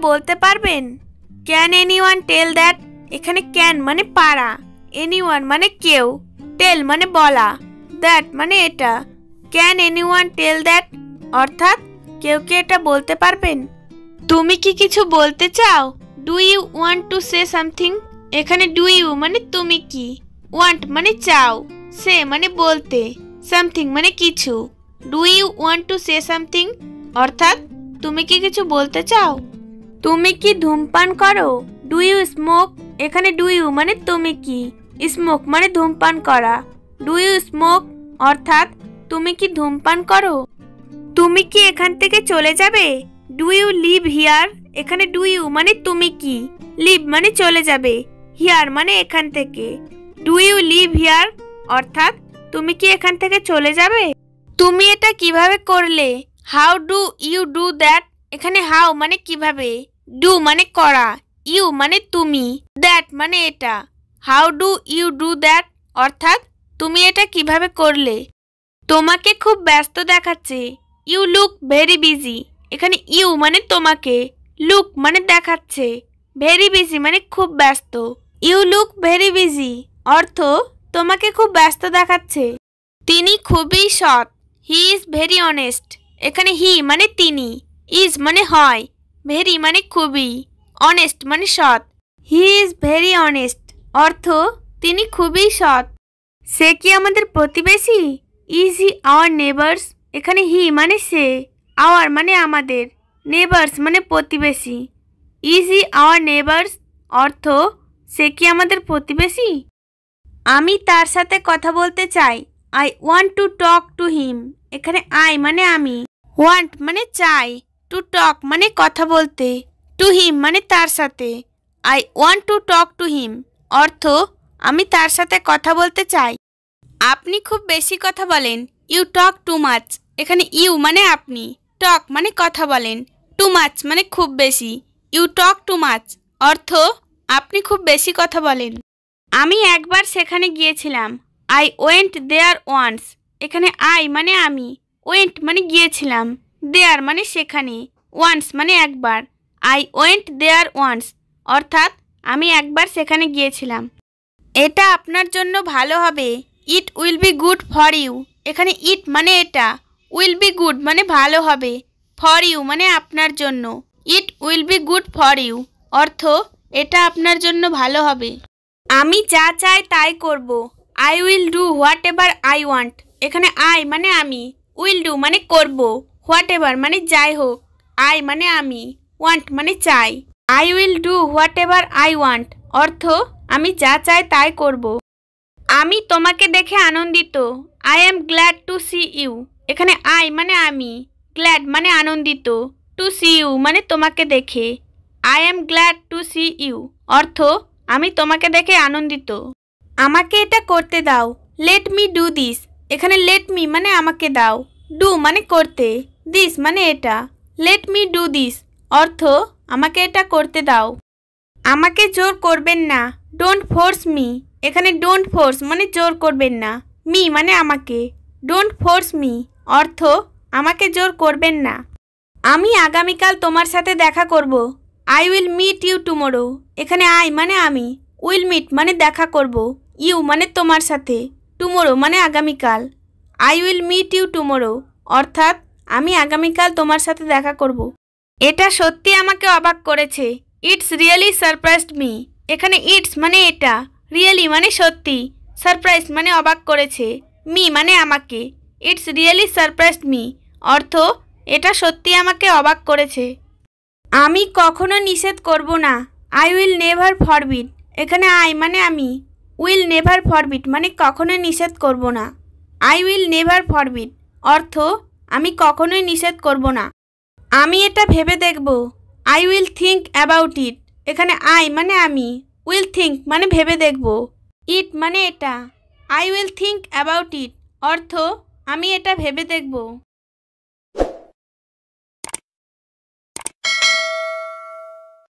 বলতে পারবেন? Can anyone tell that? এখানে ক্যান মানে পারা, এনিওয়ান মানে কেউ, টেল মানে বলা, দ্যাট মানে এটা। ক্যান এনিওয়ান টেল দ্যাট অর্থাৎ কেউ কি এটা বলতে পারবেন? তুমি কি কিছু বলতে চাও? Do you want to say something? এখানে ডু ইউ মানে তুমি কি, ওয়ান্ট মানে চাও, সে মানে বলতে, সামথিং মানে কিছু। Do you want to say something অর্থাৎ তুমি কি কিছু বলতে চাও? তুমি কি ধূমপান করো? Do you smoke? এখানে ডু ইউ মানে তুমি কি, স্মোক মানে ধূমপান করা। ডু ইউ স্মোক অর্থাৎ তুমি কি ধূমপান করো? তুমি কি এখান থেকে চলে যাবে? Do you live here? এখানে ডু ইউ মানে তুমি কি, লিভ মানে চলে যাবে, হিয়ার মানে এখান থেকে। ডু ইউ লিভ হিয়ার অর্থাৎ তুমি কি এখান থেকে চলে যাবে? তুমি এটা কিভাবে করলে? How do you do that? এখানে হাউ মানে কিভাবে, ডু মানে করা, ইউ মানে তুমি, দ্যাট মানে এটা। How do you do that অর্থাৎ তুমি এটা কিভাবে করলে? তোমাকে খুব ব্যস্ত দেখাচ্ছে। You look very busy. এখানে ইউ মানে তোমাকে, লুক মানে দেখাচ্ছে, ভেরি বিজি মানে খুব ব্যস্ত। ইউ লুক ভেরি বিজি অর্থ তোমাকে খুব ব্যস্ত দেখাচ্ছে। তিনি খুবই সৎ। He is very honest. এখানে হি মানে তিনি, ইজ মানে হয়, ভেরি মানে খুবই, অনেস্ট মানে সৎ। হি ইজ ভেরি অনেস্ট অর্থ তিনি খুবই সৎ। সে কি আমাদের প্রতিবেশী? Is he our neighbours? এখানে হি মানে সে, আওয়ার মানে আমাদের, নেবার্স মানে প্রতিবেশী। ইজ হি আওয়ার নেবার্স অর্থ সে কি আমাদের প্রতিবেশী? আমি তার সাথে কথা বলতে চাই। I want to talk to him. এখানে আই মানে আমি, ওয়ান্ট মানে চাই, টু টক মানে কথা বলতে, টু হিম মানে তার সাথে। I want to talk to him অর্থ আমি তার সাথে কথা বলতে চাই। আপনি খুব বেশি কথা বলেন। You talk too much. এখানে ইউ মানে আপনি, টক মানে কথা বলেন, টু মাচ মানে খুব বেশি। ইউ টক টু মাচ অর্থ আপনি খুব বেশি কথা বলেন। আমি একবার সেখানে গিয়েছিলাম। I went there once. এখানে আই মানে আমি, ওয়েন্ট মানে গিয়েছিলাম, দেয়ার মানে সেখানে, ওয়ান্স মানে একবার। আই ওয়েন্ট দেয়ার ওয়ান্স অর্থাৎ আমি একবার সেখানে গিয়েছিলাম। এটা আপনার জন্য ভালো হবে। It will be good for you. এখানে ইট মানে এটা, উইল বি গুড মানে ভালো হবে, ফর ইউ মানে আপনার জন্য। It will be good for you অর্থ এটা আপনার জন্য ভালো হবে। আমি যা চাই তাই করব। I will do what ever I want. এখানে আই মানে আমি, উইল ডু মানে করব, হোয়াট এভার মানে যাই হোক, আই মানে আমি, ওয়ান্ট মানে চাই। I will do what ever I want অর্থ আমি যা চাই তাই করব। আমি তোমাকে দেখে আনন্দিত। I am glad to see you. এখানে আই মানে আমি, গ্ল্যাড মানে আনন্দিত, টু সি ইউ মানে তোমাকে দেখে। I am glad to see you অর্থ আমি তোমাকে দেখে আনন্দিত। আমাকে এটা করতে দাও। Let me do this. এখানে লেট মি মানে আমাকে দাও, ডু মানে করতে, দিস মানে এটা। লেট মি ডু দিস অর্থ আমাকে এটা করতে দাও। আমাকে জোর করবেন না। Don't force me. এখানে ডোন্ট ফোর্স মানে জোর করবেন না, মি মানে আমাকে, ডোন্ট ফোর্স মি অর্থ আমাকে জোর করবেন না। আমি আগামীকাল তোমার সাথে দেখা করব। I will meet you tomorrow. এখানে আই মানে আমি, উইল মিট মানে দেখা করব, ইউ মানে তোমার সাথে, টুমোরো মানে আগামীকাল। I will meet you tomorrow অর্থাৎ আমি আগামীকাল তোমার সাথে দেখা করব। এটা সত্যি আমাকে অবাক করেছে। It's really surprised me. এখানে ইটস মানে এটা, রিয়েলি মানে সত্যি, সারপ্রাইজ মানে অবাক করেছে, মি মানে আমাকে। ইটস রিয়েলি সারপ্রাইজড মি অর্থ এটা সত্যি আমাকে অবাক করেছে। আমি কখনো নিষেধ করব না। I will never forbid. এখানে আই মানে আমি, উইল নেভার ফরবিড মানে কখনো নিষেধ করব না। আই উইল নেভার ফরবিড অর্থ আমি কখনোই নিষেধ করব না। আমি এটা ভেবে দেখব। I will think about it. এখানে আই মানে আমি, উইল থিঙ্ক মানে ভেবে দেখব, ইট মানে এটা। I will think about it অর্থ আমি এটা ভেবে দেখব।